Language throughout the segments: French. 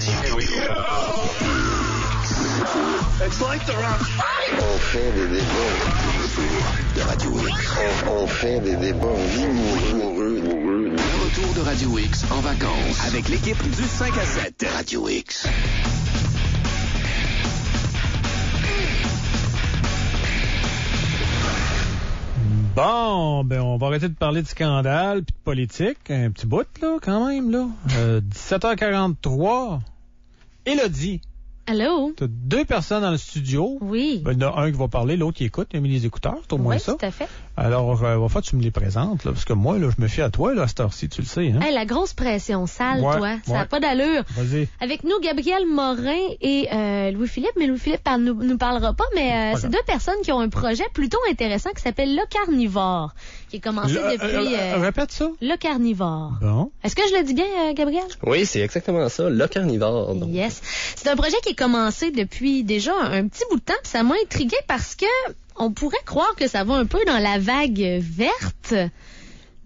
It's like they're on fire. On fait des débats de Radio X. On fait des débats rigoureux. Le retour de Radio X en vacances avec l'équipe du 5 à 7. Radio X. Bon, ben on va arrêter de parler de scandale puis de politique. Un petit bout, là, quand même, là. 17h43. Élodie. Allô? T'as deux personnes dans le studio. Oui. Ben, il y en a un qui va parler, l'autre qui écoute. Il a mis les écouteurs, c'est au moins ça. Oui, tout à fait. Alors, va falloir que tu me les présentes, là, parce que moi, là, je me fie à toi, là, à cette heure-ci, tu le sais, hein? Hey, la grosse pression sale, Ouais, toi. Ça n'a ouais. pas d'allure. Vas-y. Avec nous, Gabriel Morin et Louis-Philippe. Mais Louis-Philippe nous parlera pas. Mais c'est deux personnes qui ont un projet plutôt intéressant qui s'appelle Le Carnivore, qui est commencé depuis... Répète ça. Le Carnivore. Bon. Est-ce que je le dis bien, Gabriel? Oui, c'est exactement ça, Le Carnivore. Donc. Yes. C'est un projet qui est commencé depuis déjà un petit bout de temps. Puis ça m'a intrigué parce que on pourrait croire que ça va un peu dans la vague verte.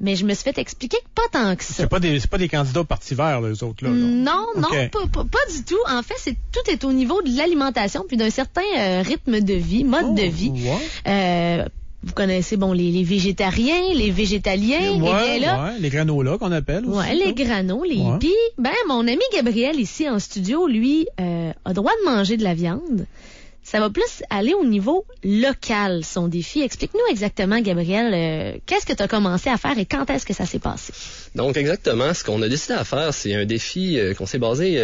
Mais je me suis fait expliquer que pas tant que ça. C'est pas des candidats au Parti vert, là, eux autres, là. Non, Okay. pas du tout. En fait, tout est au niveau de l'alimentation puis d'un certain rythme de vie, mode de vie. Ouais. Vous connaissez, bon, les végétariens, les végétaliens, Ouais, bien là. ouais, les granolas qu'on appelle aussi. Ouais, les granos, les Ouais. hippies. Ben, mon ami Gabriel, ici en studio, lui, a droit de manger de la viande. Ça va plus aller au niveau local, son défi. Explique-nous exactement, Gabriel, qu'est-ce que tu as commencé à faire et quand est-ce que ça s'est passé? Donc exactement, ce qu'on a décidé à faire, c'est un défi qu'on s'est basé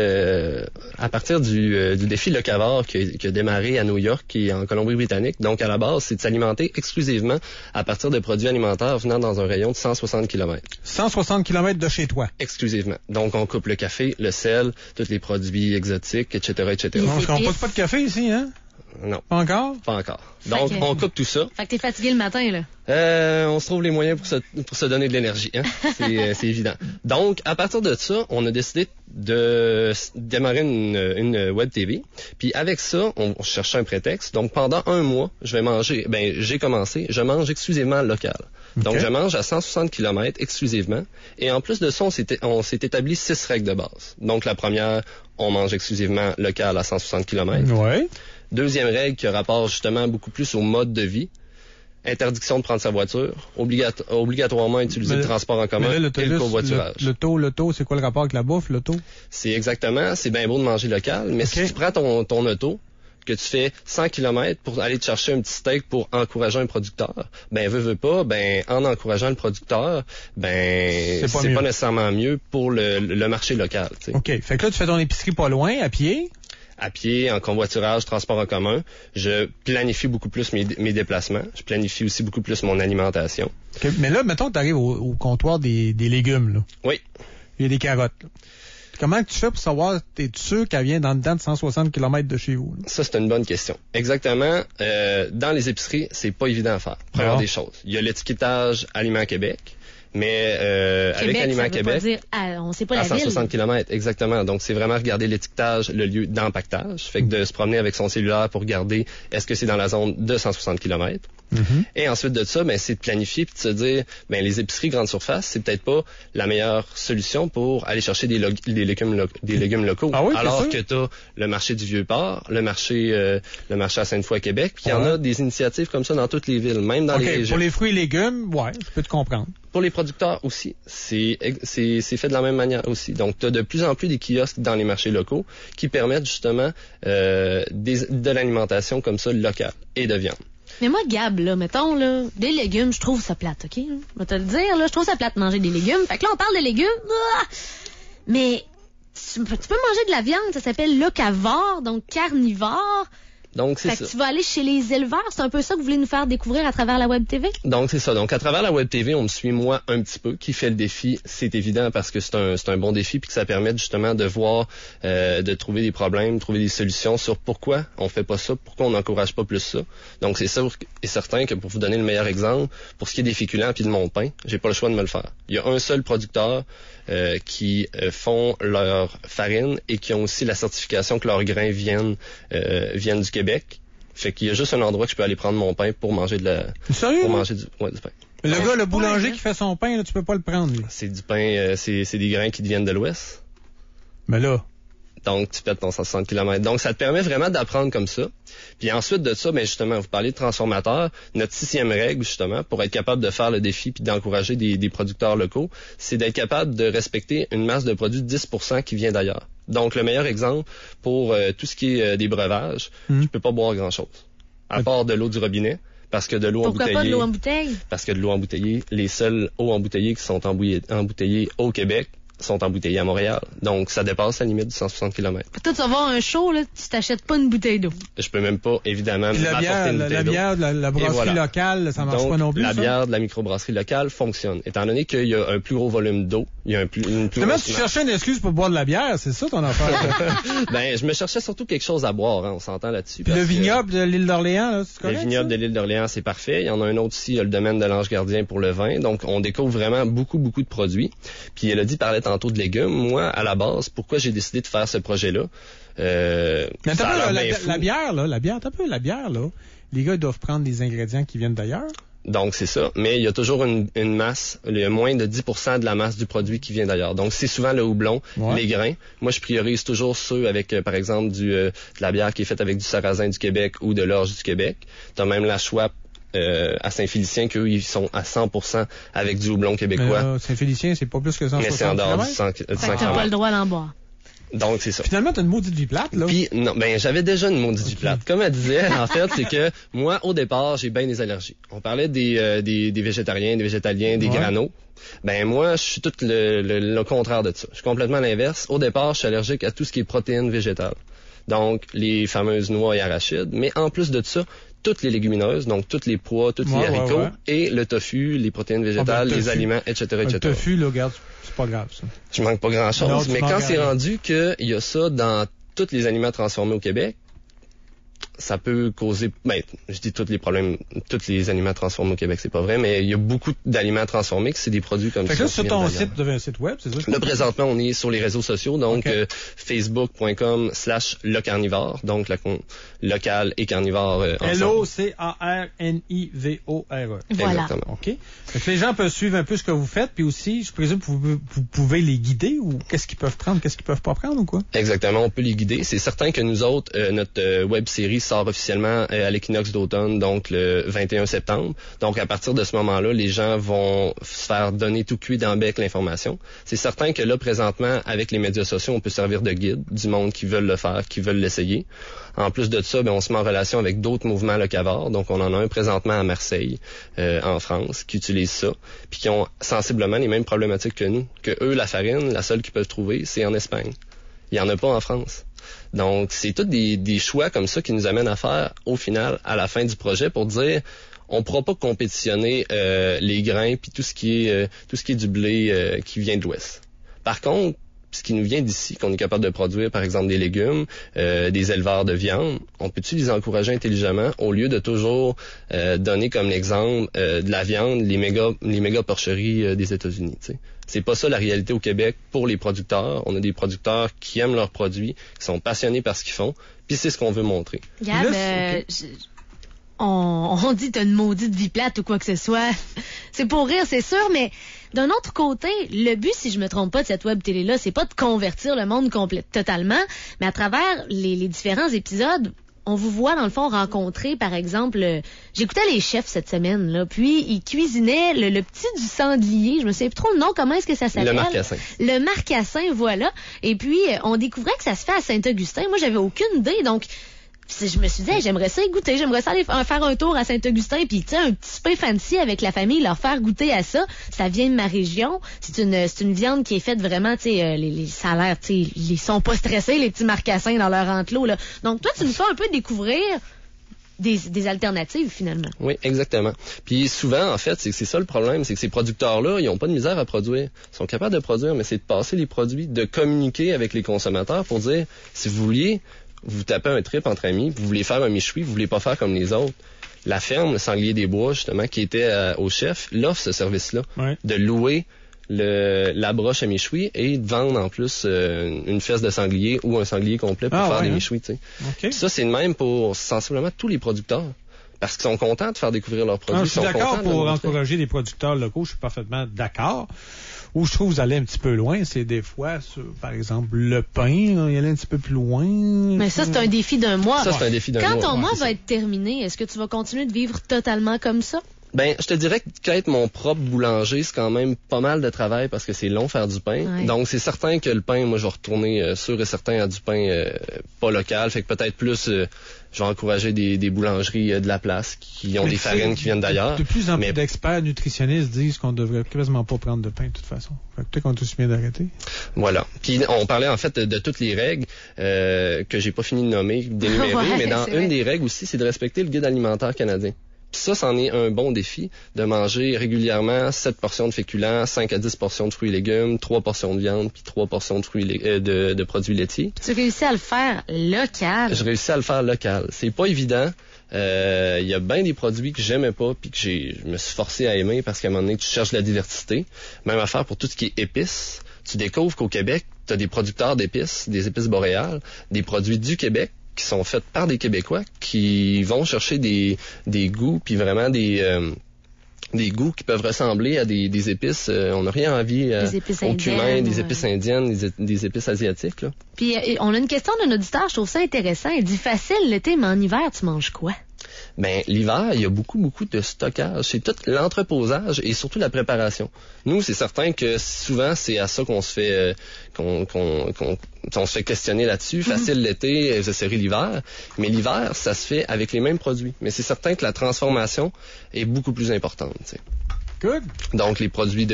à partir du défi Locavore qui a démarré à New York et en Colombie-Britannique. Donc à la base, c'est de s'alimenter exclusivement à partir de produits alimentaires venant dans un rayon de 160 km. 160 km de chez toi. Exclusivement. Donc on coupe le café, le sel, tous les produits exotiques, etc., etc. Les On épices. pose pas de café ici, hein? Non, Pas encore? pas encore. Donc Fait que- on coupe tout ça. Fait que t'es fatigué le matin, là. On se trouve les moyens pour se donner de l'énergie, hein? C'est évident. Donc, à partir de ça, on a décidé de démarrer une web TV. Puis avec ça, on cherchait un prétexte. Donc, pendant un mois, je mange exclusivement local. Donc, je mange à 160 km exclusivement. Et en plus de ça, on s'est établi 6 règles de base. Donc, la première, on mange exclusivement local à 160 km. Ouais. Deuxième règle qui a rapport justement beaucoup plus au mode de vie. Interdiction de prendre sa voiture. Obligatoirement utiliser le transport en commun Mais là, et le covoiturage. L'auto, c'est quoi le rapport avec la bouffe, l'auto? C'est bien beau de manger local, mais si tu prends ton auto, que tu fais 100 km pour aller te chercher un petit steak pour encourager un producteur, veux pas, en encourageant le producteur, c'est pas nécessairement mieux pour le marché local. T'sais. OK. Fait que là, tu fais ton épicerie pas loin, à pied. À pied, en convoiturage, transport en commun. Je planifie beaucoup plus mes déplacements. Je planifie aussi beaucoup plus mon alimentation. Okay. Mais là, mettons que tu arrives au comptoir des légumes, là. Oui. Il y a des carottes, là. Comment tu fais pour savoir, t'es sûr qu'elle vient dans le dedans de 160 km de chez vous? Là? Ça, c'est une bonne question. Exactement. Dans les épiceries, c'est pas évident à faire. Première des choses. Il y a l'étiquetage Aliments Québec. Mais avec Aliments Québec, on sait pas à la ville. 160 km, exactement. Donc, c'est vraiment regarder l'étiquetage, le lieu d'empaquetage. Fait que de se promener avec son cellulaire pour regarder est-ce que c'est dans la zone de 160 km. Et ensuite de ça, c'est de planifier puis de se dire, les épiceries grande surface, c'est peut-être pas la meilleure solution pour aller chercher des légumes locaux. Ah oui, alors que t'as le marché du Vieux-Port, le marché à Sainte-Foy, Québec, puis il y en a des initiatives comme ça dans toutes les villes, même dans les régions. Pour les fruits et légumes, ouais, je peux te comprendre. Pour les producteurs aussi, c'est fait de la même manière aussi. Donc, tu as de plus en plus des kiosques dans les marchés locaux qui permettent justement de l'alimentation comme ça locale et de viande. Mais moi, Gab, là, mettons, là, des légumes, je trouve ça plate, OK? Je vais te le dire, là, je trouve ça plate de manger des légumes. Fait que là, on parle de légumes. Mais tu peux manger de la viande, ça s'appelle locavore, donc carnivore. Donc, c'est ça. ça. Tu vas aller chez les éleveurs, c'est un peu ça que vous voulez nous faire découvrir à travers la Web TV? Donc, c'est ça. Donc, à travers la Web TV, on me suit, moi, un petit peu. Qui fait le défi? C'est évident parce que c'est un bon défi puis que ça permet justement de voir, de trouver des problèmes, trouver des solutions sur pourquoi on fait pas ça, pourquoi on n'encourage pas plus ça. Donc, c'est sûr et certain que pour vous donner le meilleur exemple, pour ce qui est des féculents puis de mon pain, j'ai pas le choix de me le faire. Il y a un seul producteur qui font leur farine et qui ont aussi la certification que leurs grains viennent du Québec. Fait qu'il y a juste un endroit que je peux aller prendre mon pain pour manger Sérieux? Pour manger du pain. Le gars, le boulanger qui fait son pain, là, tu peux pas le prendre, lui. C'est du pain, c'est des grains qui viennent de l'Ouest. Mais là, Donc, tu pètes ton 160 km. Donc, ça te permet vraiment d'apprendre comme ça. Puis ensuite de ça, ben justement, vous parlez de transformateurs. Notre 6e règle, justement, pour être capable de faire le défi puis d'encourager des producteurs locaux, c'est d'être capable de respecter une masse de produits de 10% qui vient d'ailleurs. Donc, le meilleur exemple pour tout ce qui est des breuvages, tu peux pas boire grand-chose. À part de l'eau du robinet. Parce que de l'eau embouteillée. Pourquoi pas de l'eau embouteillée? Parce que de l'eau embouteillée, les seules eaux embouteillées qui sont embouteillées au Québec sont embouteillées à Montréal. Donc, ça dépasse la limite de 160 km. Toi, tu vas voir un show, là, tu t'achètes pas une bouteille d'eau. Je peux même pas, évidemment, Puis m'apporter une bouteille la d'eau. bière de la brasserie locale, ça marche Donc, pas non plus, la ça? bière de la microbrasserie locale fonctionne. Étant donné qu'il y a un plus gros volume d'eau, il y a une plus grosse Tu cherchais une excuse pour boire de la bière, c'est ça ton affaire? Ben, je me cherchais surtout quelque chose à boire, hein, on s'entend là-dessus. Puis le vignoble de l'île d'Orléans, là, c'est correct? Le vignoble de l'île d'Orléans, c'est parfait. Il y en a un autre ici, le domaine de l'Ange Gardien pour le vin. Donc, on découvre vraiment beaucoup de produits. Puis Elodie parlait tantôt de légumes. Moi, à la base, pourquoi j'ai décidé de faire ce projet-là? Mais la bière, la bière, là, les gars, ils doivent prendre des ingrédients qui viennent d'ailleurs. Donc, c'est ça. Mais il y a toujours une masse, il y a moins de 10% de la masse du produit qui vient d'ailleurs. Donc, c'est souvent le houblon, les grains. Moi, je priorise toujours ceux avec, par exemple, de la bière qui est faite avec du sarrasin du Québec ou de l'orge du Québec. T'as même la Schwab à Saint-Félicien, qu'eux, ils sont à 100% avec du houblon québécois. Saint-Félicien, c'est pas plus que 160 Mais c'est en dehors du 100 Fait que t'as pas le droit d'en boire. Donc, c'est ça. Finalement, t'as une maudite vie plate, là. Puis, non, ben, j'avais déjà une maudite vie plate. Comme elle disait, en fait, c'est que moi, au départ, j'ai bien des allergies. On parlait des végétariens, des végétaliens, des granos. Ben, moi, je suis tout le contraire de ça. Je suis complètement l'inverse. Au départ, je suis allergique à tout ce qui est protéines végétales. Donc, les fameuses noix et arachides. Mais en plus de ça, toutes les légumineuses, donc tous les pois, tous les haricots, et le tofu, les protéines végétales, les aliments, etc., etc. Le tofu, là, regarde, c'est pas grave, ça. Je manque pas grand-chose, mais quand c'est rendu qu'il y a ça dans tous les aliments transformés au Québec, ça peut causer, ben, je dis tous les problèmes, tous les aliments transformés au Québec, c'est pas vrai, mais il y a beaucoup d'aliments transformés que c'est des produits comme ça. Fait que là, sur ton site, tu avais un site web, c'est ça? Là, présentement, on est sur les réseaux sociaux, donc facebook.com/lecarnivore, donc local et carnivore ensemble. LOCARNIVORE. Voilà. Exactement. OK. Fait que les gens peuvent suivre un peu ce que vous faites, puis aussi, je présume que vous pouvez les guider, ou qu'est-ce qu'ils peuvent prendre, qu'est-ce qu'ils peuvent pas prendre, ou quoi? Exactement, on peut les guider. C'est certain que nous autres, notre web-série sort officiellement à l'équinoxe d'automne, donc le 21 septembre. Donc, à partir de ce moment-là, les gens vont se faire donner tout cuit dans le bec l'information. C'est certain que là, présentement, avec les médias sociaux, on peut servir de guide du monde qui veulent le faire, qui veulent l'essayer. En plus de ça, ben, on se met en relation avec d'autres mouvements locavores. Donc, on en a un présentement à Marseille, en France, qui utilise ça, puis qui ont sensiblement les mêmes problématiques que nous. Que eux, la farine, la seule qu'ils peuvent trouver, c'est en Espagne. Il y en a pas en France. Donc, c'est tous des choix comme ça qui nous amènent à faire, au final, à la fin du projet, pour dire, on pourra pas compétitionner les grains puis tout ce qui est du blé qui vient de l'Ouest. Par contre, ce qui nous vient d'ici, qu'on est capable de produire, par exemple, des légumes, des éleveurs de viande, on peut-tu les encourager intelligemment au lieu de toujours donner comme exemple de la viande, les méga porcheries des États-Unis, tu sais. C'est pas ça la réalité au Québec pour les producteurs. On a des producteurs qui aiment leurs produits, qui sont passionnés par ce qu'ils font, puis c'est ce qu'on veut montrer. Gab, on dit t'as une maudite vie plate ou quoi que ce soit. C'est pour rire, c'est sûr, mais d'un autre côté, le but, si je me trompe pas, de cette web télé-là, c'est pas de convertir le monde totalement, mais à travers les différents épisodes, on vous voit, dans le fond, rencontrer, par exemple, j'écoutais les chefs cette semaine, là, puis ils cuisinaient le petit du sanglier, je me sais plus trop le nom, comment est-ce que ça s'appelle? Le marcassin. Le marcassin, voilà. Et puis, on découvrait que ça se fait à Saint-Augustin. Moi, j'avais aucune idée, donc je me suis dit, hey, j'aimerais ça y goûter, j'aimerais ça aller faire un tour à Saint-Augustin, puis tu sais, un petit pain fancy avec la famille, leur faire goûter à ça. Ça vient de ma région. C'est une viande qui est faite vraiment, tu sais, les salaires, tu sais, ils sont pas stressés, les petits marcassins dans leur enclos, là. Donc toi, tu nous fais un peu découvrir des alternatives, finalement. Oui, exactement. Puis souvent, en fait, c'est ça le problème, c'est que ces producteurs-là, ils ont pas de misère à produire. Ils sont capables de produire, mais c'est de passer les produits, de communiquer avec les consommateurs pour dire, si vous vouliez, vous tapez un trip entre amis, vous voulez faire un méchoui, vous voulez pas faire comme les autres. La ferme, le Sanglier des Bois, justement, qui était au chef, l'offre ce service-là, de louer la broche à méchoui et de vendre en plus une fesse de sanglier ou un sanglier complet pour faire des méchouis, tu sais. Okay. Ça, c'est le même pour sensiblement tous les producteurs. parce qu'ils sont contents de faire découvrir leurs produits. Je suis d'accord contents de pour le montrer. encourager les producteurs locaux, je suis parfaitement d'accord. Où je trouve que vous allez un petit peu loin, c'est des fois, sur, par exemple, le pain, là, y aller un petit peu plus loin. Mais ça, c'est un défi d'un mois. Ça, c'est un défi d'un Quand mois. ton mois c'est ça. va être terminé, est-ce que tu vas continuer de vivre totalement comme ça? Ben, je te dirais qu'être mon propre boulanger, c'est quand même pas mal de travail parce que c'est long faire du pain. Ouais. Donc, c'est certain que le pain, moi, je vais retourner sûr et certain à du pain pas local. Fait que peut-être plus, je vais encourager des boulangeries de la place qui ont Mais des tu sais, farines qui viennent d'ailleurs. De plus en plus Mais d'experts nutritionnistes disent qu'on devrait quasiment pas prendre de pain de toute façon. Fait que peut-être qu'on est aussi bien d'arrêter. voilà. Puis on parlait en fait de toutes les règles que j'ai pas fini de nommer, d'énumérer, Ouais, mais dans c'est une vrai. des règles aussi, c'est de respecter le guide alimentaire canadien. Puis ça, c'en est un bon défi, de manger régulièrement 7 portions de féculents, 5 à 10 portions de fruits et légumes, 3 portions de viande, puis 3 portions de fruits de produits laitiers. Tu réussis à le faire local. Je réussis à le faire local. C'est pas évident. Il y a bien des produits que j'aimais pas puis que je me suis forcé à aimer parce qu'à un moment donné, tu cherches de la diversité. Même affaire pour tout ce qui est épices. Tu découvres qu'au Québec, tu as des producteurs d'épices, des épices boréales, des produits du Québec qui sont faits par des Québécois qui vont chercher des goûts puis vraiment des goûts qui peuvent ressembler à des épices. On n'a rien envie Des épices au cumin, indiennes, des ouais. épices indiennes, des épices asiatiques. Là. Puis on a une question d'un auditeur, je trouve ça intéressant. Il dit facile l'été, mais en hiver, tu manges quoi? Ben, l'hiver, il y a beaucoup de stockage. C'est tout l'entreposage et surtout la préparation. Nous, c'est certain que souvent, c'est à ça qu'on se fait, qu'on se fait questionner là-dessus. Facile l'été, j'essaierai l'hiver. Mais l'hiver, ça se fait avec les mêmes produits. Mais c'est certain que la transformation est beaucoup plus importante, tu sais. Good. Donc, les produits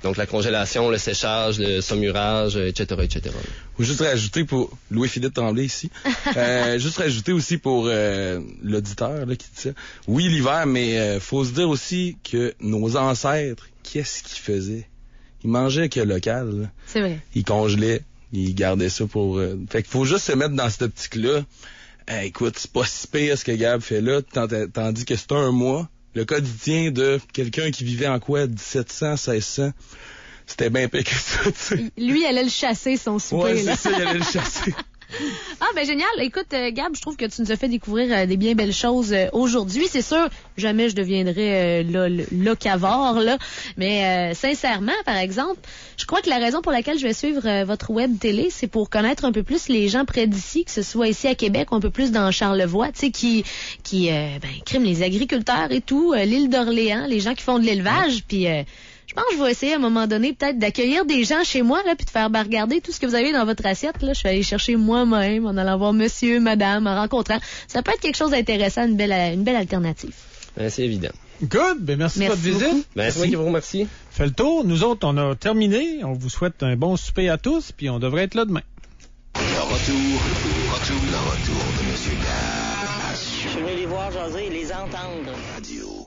donc la congélation, le séchage, le saumurage, etc., etc. Faut juste rajouter pour Louis-Philippe Tremblay ici. Juste rajouter aussi pour l'auditeur là, qui dit ça. Oui, l'hiver, mais faut se dire aussi que nos ancêtres, qu'est-ce qu'ils faisaient? Ils mangeaient que local. Là. C'est vrai. Ils congelaient, ils gardaient ça pour... Fait qu'il faut juste se mettre dans cette optique-là. Écoute, c'est pas si pire ce que Gab fait là, tandis que c'est un mois. Le code il tient de quelqu'un qui vivait en quoi? 1700, 1600. C'était bien pire que ça, tu sais. Lui, il allait le chasser, son souper. Ouais, là. c'est ça, il allait le chasser. Ah, ben génial. Écoute, Gab, je trouve que tu nous as fait découvrir des bien belles choses aujourd'hui. C'est sûr, jamais je deviendrai locavore, là. Mais sincèrement, par exemple, je crois que la raison pour laquelle je vais suivre votre web télé, c'est pour connaître un peu plus les gens près d'ici, que ce soit ici à Québec ou un peu plus dans Charlevoix, tu sais, qui criment les agriculteurs et tout, l'île d'Orléans, les gens qui font de l'élevage, puis... je pense que je vais essayer à un moment donné peut-être d'accueillir des gens chez moi là, puis de faire regarder tout ce que vous avez dans votre assiette. Là. Je vais aller chercher moi-même, en allant voir monsieur, madame, en rencontrant. Ça peut être quelque chose d'intéressant, une belle alternative. Ben, c'est évident. Good. Ben, merci de votre Merci beaucoup. visite. Ben, c'est moi qui vous remercie. Fait le tour. Nous autres, on a terminé. On vous souhaite un bon souper à tous, puis on devrait être là demain. Le retour de Monsieur Gab. Je suis venu les voir jaser et les entendre. Radio.